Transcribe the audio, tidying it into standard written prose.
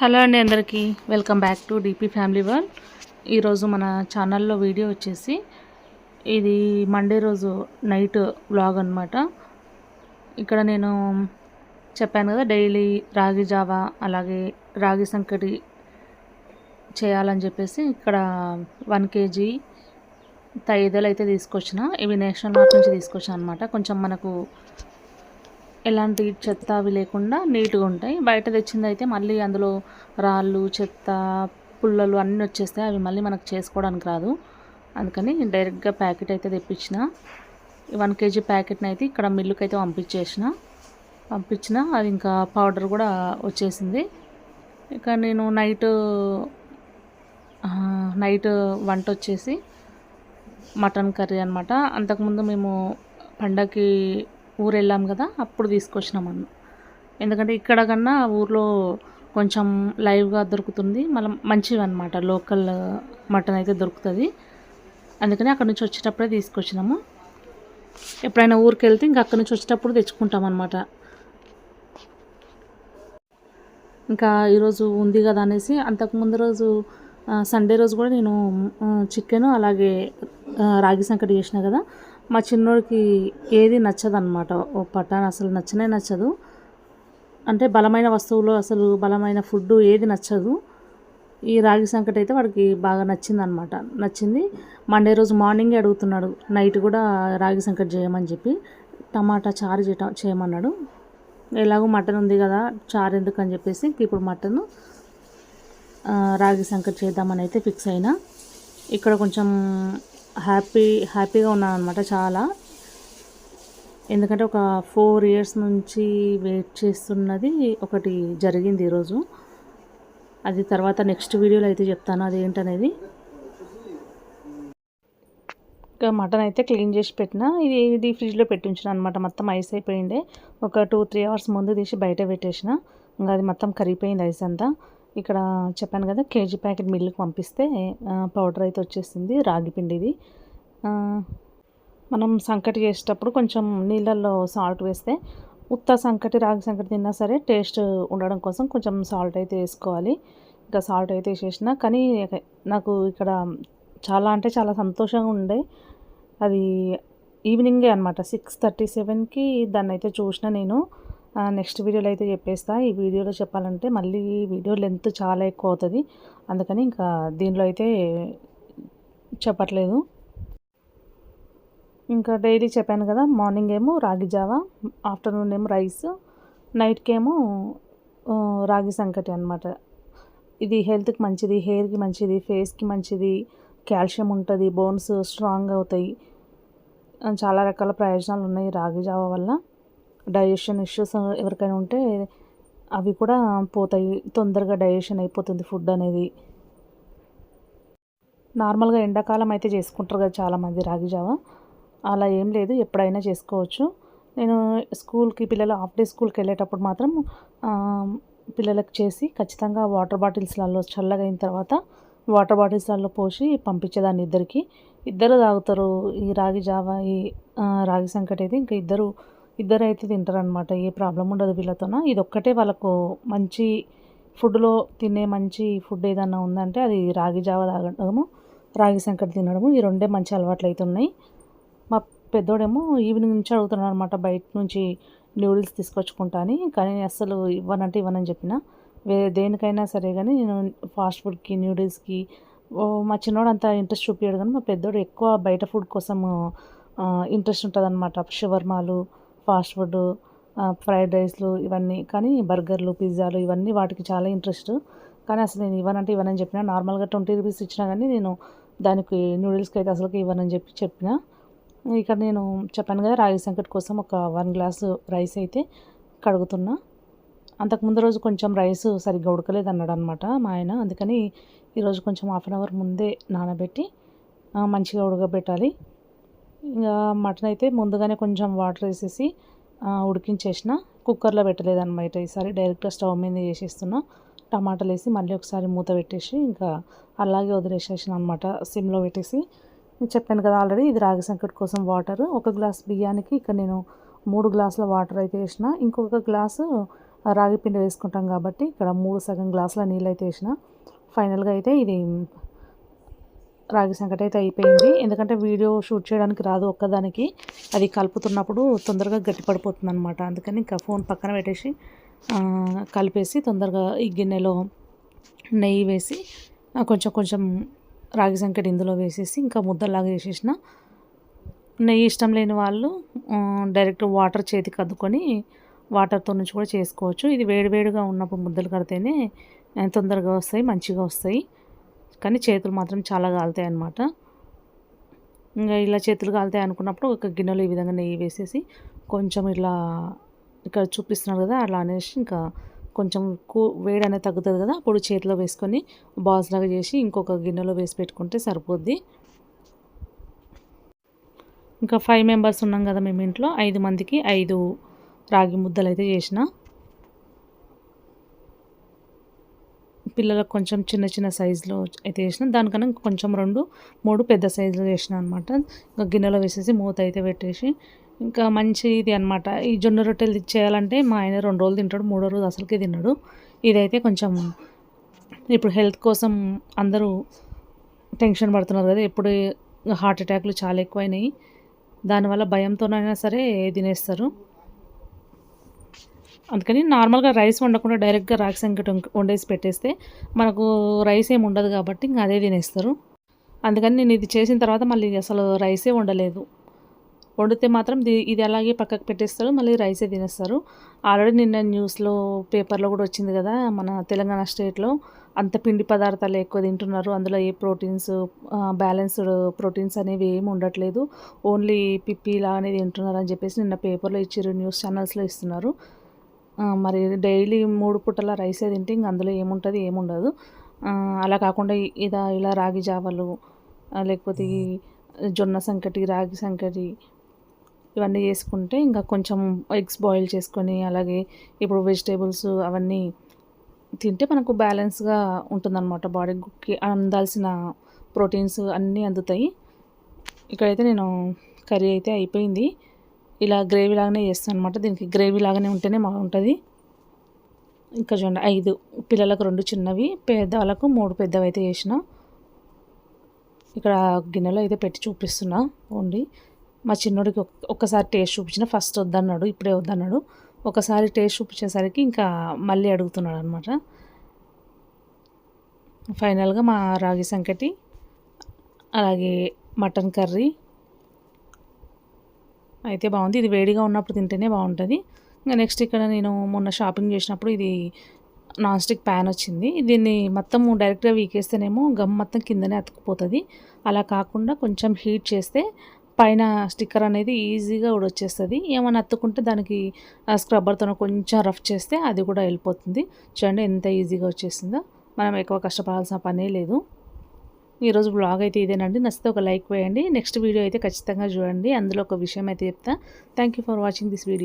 Hello అండి, అందరికీ welcome back to DP family world. ఈరోజు మన ఛానల్లో వీడియో వచ్చేసి ఇది మండే రోజు నైట్ వ్లాగ్ అనమాట. ఇక్కడ నేను చెప్పాను కదా, డైలీ రాగి జావా అలాగే రాగి సంకటి చేయాలని చెప్పేసి ఇక్కడ 1 kg తైదలు అయితే తీసుకొచ్చిన. ఇవి నేషనల్ మార్ట్ నుంచి తీసుకొచ్చాను అనమాట. కొంచెం మనకు ఎలాంటి చెత్త అవి లేకుండా నీట్గా ఉంటాయి. బయట తెచ్చింది అయితే మళ్ళీ అందులో రాళ్ళు, చెత్త, పుల్లలు అన్నీ వచ్చేస్తాయి. అవి మళ్ళీ మనకు చేసుకోవడానికి రాదు. అందుకని డైరెక్ట్గా ప్యాకెట్ అయితే తెప్పించిన. 1 kg ప్యాకెట్ని అయితే ఇక్కడ మిల్లుకి అయితే పంపించిన. అది ఇంకా పౌడర్ కూడా వచ్చేసింది. ఇక నేను నైట్ వంట వచ్చేసి మటన్ కర్రీ అనమాట. అంతకుముందు మేము పండగకి ఊరు వెళ్ళాం కదా, అప్పుడు తీసుకొచ్చినాం ఎందుకంటే ఇక్కడ కన్నా ఊర్లో కొంచెం లైవ్గా దొరుకుతుంది, మళ్ళీ మంచివి అనమాట. లోకల్ మటన్ అయితే దొరుకుతుంది. అందుకని అక్కడ నుంచి వచ్చేటప్పుడే తీసుకొచ్చినాము. ఎప్పుడైనా ఊరికి వెళ్తే ఇంకా అక్కడి నుంచి వచ్చేటప్పుడు తెచ్చుకుంటాం అనమాట. ఇంకా ఈరోజు ఉంది కదా అనేసి అంతకుముందు రోజు సండే రోజు కూడా నేను చికెన్ అలాగే రాగి సంకటి చేసిన కదా. మా చిన్నోడికి ఏది నచ్చదు అనమాట. ఓ పటాన్ అసలు నచ్చదు. అంటే బలమైన వస్తువులు, అసలు బలమైన ఫుడ్ ఏది నచ్చదు. ఈ రాగి సంకటి అయితే వాడికి బాగా నచ్చింది. మండే రోజు మార్నింగే అడుగుతున్నాడు, నైట్ కూడా రాగి సంకటి చేయమని చెప్పి. టమాటా చారు చేయమన్నాడు. ఎలాగో మటన్ ఉంది కదా, చారు ఎందుకు అని చెప్పేసి ఇప్పుడు మటన్ రాగి సంకటి చేద్దామని అయితే ఫిక్స్ అయినా. ఇక్కడ కొంచెం హ్యాపీగా ఉన్నాను అనమాట చాలా. ఎందుకంటే ఒక 4 years నుంచి వెయిట్ చేస్తున్నది ఒకటి జరిగింది ఈరోజు. అది తర్వాత నెక్స్ట్ వీడియోలో అయితే చెప్తాను అది ఏంటనేది. ఇంకా మటన్ అయితే క్లీన్ చేసి పెట్టిన. ఇది ఫ్రిడ్జ్లో పెట్టి ఉంచిన అనమాట. మొత్తం ఐస్ అయిపోయిండే. ఒక 2-3 hours ముందు తీసి బయట పెట్టేసిన. ఇంకా అది మొత్తం కరిగిపోయింది ఐస్ అంతా. ఇక్కడ చెప్పాను కదా, కేజీ ప్యాకెట్ మిల్లుకి పంపిస్తే పౌడర్ అయితే వచ్చేసింది, రాగి పిండిది. మనం సంకటి చేసేటప్పుడు కొంచెం నీళ్ళల్లో సాల్ట్ వేస్తే, రాగి సంకటి తిన్నా సరే టేస్ట్ ఉండడం కోసం కొంచెం సాల్ట్ అయితే వేసుకోవాలి. ఇంకా సాల్ట్ అయితే వేసేసిన. కానీ నాకు ఇక్కడ చాలా సంతోషంగా ఉండే. అది ఈవినింగే అనమాట, 6:37కి దాన్ని అయితే చూసిన నేను. నెక్స్ట్ వీడియోలో అయితే చెప్పేస్తా. ఈ వీడియోలో చెప్పాలంటే మళ్ళీ వీడియో లెంత్ చాలా ఎక్కువ అవుతుంది. అందుకని ఇంకా దీనిలో అయితే చెప్పట్లేదు. ఇంకా డైలీ చెప్పాను కదా, మార్నింగ్ ఏమో రాగి జావా, ఆఫ్టర్నూన్ ఏమో రైస్, నైట్కేమో రాగి సంకటి అనమాట. ఇది హెల్త్కి మంచిది, హెయిర్కి మంచిది, ఫేస్కి మంచిది, కాల్షియం ఉంటుంది, బోన్స్ స్ట్రాంగ్ అవుతాయి. చాలా రకాల ప్రయోజనాలు ఉన్నాయి రాగి జావా వల్ల. డైజెషన్ ఇష్యూస్ ఎవరికైనా ఉంటే అవి కూడా పోతాయి. తొందరగా డైజెషన్ అయిపోతుంది ఫుడ్ అనేది. నార్మల్గా ఎండాకాలం అయితే చేసుకుంటారు కదా చాలామంది రాగి జావా. అలా ఏం లేదు, ఎప్పుడైనా చేసుకోవచ్చు. నేను పిల్లలు హాఫ్ డే స్కూల్కి వెళ్ళేటప్పుడు మాత్రం పిల్లలకు చేసి ఖచ్చితంగా వాటర్ బాటిల్స్లలో చల్లగా అయిన తర్వాత వాటర్ బాటిల్స్లలో పోసి పంపించేదాన్ని. ఇద్దరు తాగుతారు ఈ రాగి జావా, ఈ రాగి సంకటి అయితే. ఇంకా ఇద్దరు అయితే తింటారనమాట. ఏ ప్రాబ్లం ఉండదు వీళ్ళతోన. ఇది ఒక్కటే వాళ్ళకు మంచి ఫుడ్లో తినే మంచి ఫుడ్ ఏదన్నా ఉందంటే అది రాగి జావా తాగడము, రాగి సంకటి తినడము. ఈ రెండే మంచి అలవాట్లు అవుతున్నాయి. మా పెద్దోడేమో ఈవినింగ్ నుంచి అడుగుతున్నాడు అనమాట, బయట నుంచి న్యూడిల్స్ తీసుకొచ్చుకుంటా అని. కానీ అస్సలు ఇవ్వనని చెప్పిన. దేనికైనా సరే కానీ నేను ఫాస్ట్ ఫుడ్కి, న్యూడిల్స్కి మా చిన్నోడు అంత ఇంట్రెస్ట్ చూపించాడు. కానీ మా పెద్దోడు ఎక్కువ బయట ఫుడ్ కోసం ఇంట్రెస్ట్ ఉంటుంది అనమాట. షవర్మాలు, ఫాస్ట్ ఫుడ్, ఫ్రైడ్ రైస్లు ఇవన్నీ. కానీ బర్గర్లు, పిజ్జాలు ఇవన్నీ వాటికి చాలా ఇంట్రెస్ట్. కానీ అసలు నేను ఇవ్వనని చెప్పిన. నార్మల్గా 20 rupees ఇచ్చినా కానీ నేను దానికి న్యూడిల్స్కి అయితే అసలుకి ఇవ్వనని చెప్పిన. ఇక్కడ నేను చెప్పాను కదా, రాగి సంకటి కోసం ఒక 1 glass రైస్ అయితే కడుగుతున్నా. అంతకుముందు రోజు కొంచెం రైస్ సరిగ్గా ఉడకలేదు అన్నాడు అనమాట మా ఆయన. అందుకని ఈరోజు కొంచెం 1/2 hour ముందే నానబెట్టి మంచిగా ఉడకబెట్టాలి. ఇంకా మటన్ అయితే ముందుగానే కొంచెం వాటర్ వేసేసి ఉడికించేసిన. కుక్కర్లో పెట్టలేదన్నమాట ఈసారి, డైరెక్ట్గా స్టవ్ మీద చేసేస్తున్నా. టమాటాలు వేసి మళ్ళీ ఒకసారి మూత పెట్టేసి ఇంకా అలాగే వదిలేసేసిన అనమాట, సిమ్లో పెట్టేసి. చెప్పాను కదా ఆల్రెడీ, ఇది రాగి సంకటి కోసం వాటర్. 1 glass బియ్యానికి ఇక్కడ నేను 3 glasses వాటర్ అయితే వేసిన. ఇంకొక గ్లాసు రాగి పిండి వేసుకుంటాం కాబట్టి ఇక్కడ 3 సగం గ్లాసుల నీళ్ళు అయితే వేసిన. ఫైనల్గా అయితే ఇది రాగి సంకటి అయితే అయిపోయింది. ఎందుకంటే వీడియో షూట్ చేయడానికి రాదు ఒక్కదానికి, అది కలుపుతున్నప్పుడు తొందరగా గట్టి పడిపోతుంది అనమాట. అందుకని ఇంకా ఫోన్ పక్కన పెట్టేసి కలిపేసి తొందరగా ఈ గిన్నెలో నెయ్యి వేసి కొంచెం కొంచెం రాగి సంకటి ఇందులో వేసేసి ఇంకా ముద్దలాగా చేసేసిన. నెయ్యి ఇష్టం లేని వాళ్ళు డైరెక్ట్ వాటర్ చేతికి అద్దుకొని వాటర్తో నుంచి కూడా చేసుకోవచ్చు. ఇది వేడివేడిగా ఉన్నప్పుడు ముద్దలు కడితేనే తొందరగా వస్తాయి, మంచిగా వస్తాయి. కానీ చేతులు మాత్రం చాలా కాలుతాయి అన్నమాట. ఇంకా ఇలా చేతులు కాలుతాయి అనుకున్నప్పుడు ఒక గిన్నెలో ఈ విధంగా నెయ్యి వేసేసి కొంచెం ఇలా ఇక్కడ చూపిస్తున్నారు కదా అలా అనేసి ఇంకా కొంచెం వేడి అనేది తగ్గుతుంది కదా, అప్పుడు చేతిలో వేసుకొని బాల్స్ లాగా చేసి ఇంకొక గిన్నెలో వేసి పెట్టుకుంటే సరిపోద్ది. ఇంకా 5 మెంబర్స్ ఉన్నాం కదా మేము ఇంట్లో, 5 మందికి 5 రాగి ముద్దలు అయితే చేసిన. పిల్లలకు కొంచెం చిన్న చిన్న సైజులో అయితే చేసిన, దానికన్నా కొంచెం 2, 3 పెద్ద సైజులో చేసిన అనమాట. ఇంకా గిన్నెలో వేసేసి మూత అయితే పెట్టేసి ఇంకా మంచిది అనమాట. ఈ జొన్న రొట్టెలు చేయాలంటే మా ఆయన 2 రోజులు తింటాడు, 3వ రోజు అసలుకే తిన్నాడు. ఇదైతే కొంచెం ఇప్పుడు హెల్త్ కోసం అందరూ టెన్షన్ పడుతున్నారు కదా, ఎప్పుడు హార్ట్ అటాక్లు చాలా ఎక్కువైనాయి. దానివల్ల భయంతోనైనా సరే తినేస్తారు. అందుకని నార్మల్గా రైస్ వండకుండా డైరెక్ట్గా రాగి సంకటి వండేసి పెట్టేస్తే మనకు రైస్ ఏమి ఉండదు కాబట్టి ఇంకా అదే తినేస్తారు. అందుకని నేను ఇది చేసిన తర్వాత మళ్ళీ అసలు రైసే వండలేదు. వండితే మాత్రం ఇది అలాగే పక్కకు పెట్టేస్తారు, మళ్ళీ రైసే తినేస్తారు. ఆల్రెడీ నిన్న న్యూస్లో పేపర్లో కూడా వచ్చింది కదా, మన తెలంగాణ స్టేట్లో అంత పిండి పదార్థాలు ఎక్కువ తింటున్నారు, అందులో ఏ ప్రోటీన్స్ బ్యాలెన్స్డ్ ప్రోటీన్స్ అనేవి ఏమి ఉండట్లేదు, ఓన్లీ పిప్పిలా అనేది తింటున్నారు అని చెప్పేసి నిన్న పేపర్లో ఇచ్చారు, న్యూస్ ఛానల్స్లో ఇస్తున్నారు. మరి డైలీ 3 పూటల రైసే తింటే ఇంక అందులో ఏముంటుంది, ఏముండదు. అలా కాకుండా ఇలా రాగి జావలు లేకపోతే ఈ జొన్న సంకటి, రాగి సంకటి ఇవన్నీ చేసుకుంటే ఇంకా కొంచెం ఎగ్స్ బాయిల్ చేసుకొని అలాగే ఇప్పుడు వెజిటేబుల్స్ అవన్నీ తింటే మనకు బ్యాలెన్స్గా ఉంటుందన్నమాట. బాడీకి అందాల్సిన ప్రోటీన్స్ అన్నీ అందుతాయి. ఇక్కడైతే నేను కర్రీ అయితే అయిపోయింది. ఇలా గ్రేవీ లాగానే చేస్తాను అనమాట. దీనికి గ్రేవీ లాగానే ఉంటేనే బాగుంటుంది. ఇంకా చూడండి 5 పిల్లలకు 2 చిన్నవి, పెద్దవాళ్ళకు 3 పెద్దవి అయితే చేసిన. ఇక్కడ గిన్నెలో అయితే పెట్టి చూపిస్తున్నా ఓన్లీ. మా చిన్నోడికి ఒక్కసారి టేస్ట్ చూపించిన, ఫస్ట్ వద్దన్నాడు, ఇప్పుడే వద్దన్నాడు. ఒకసారి టేస్ట్ చూపించేసరికి ఇంకా మళ్ళీ అడుగుతున్నాడు అనమాట. ఫైనల్గా మా రాగి సంకటి అలాగే మటన్ కర్రీ అయితే బాగుంది. ఇది వేడిగా ఉన్నప్పుడు తింటేనే బాగుంటుంది. ఇంకా నెక్స్ట్ ఇక్కడ నేను మొన్న షాపింగ్ చేసినప్పుడు ఇది నాన్ స్టిక్ ప్యాన్ వచ్చింది. దీన్ని మొత్తం డైరెక్ట్గా వీకేస్తేనేమో గమ్ మొత్తం కిందనే అతుక్కుపోతుంది. అలా కాకుండా కొంచెం హీట్ చేస్తే పైన స్టిక్కర్ అనేది ఈజీగా ఊడొచ్చేస్తుంది. ఏమైనా అతుక్కుంటే దానికి స్క్రబ్బర్తో కొంచెం రఫ్ చేస్తే అది కూడా వెళ్ళిపోతుంది. చూడండి ఎంత ఈజీగా వచ్చేసిందో, మనం ఎక్కువ కష్టపడాల్సిన పనే లేదు. ఈరోజు బ్లాగ్ అయితే ఇదేనండి. నచ్చితే ఒక లైక్ వేయండి. నెక్స్ట్ వీడియో అయితే ఖచ్చితంగా చూడండి, అందులో ఒక విషయం అయితే చెప్తా. Thank you for watching this video.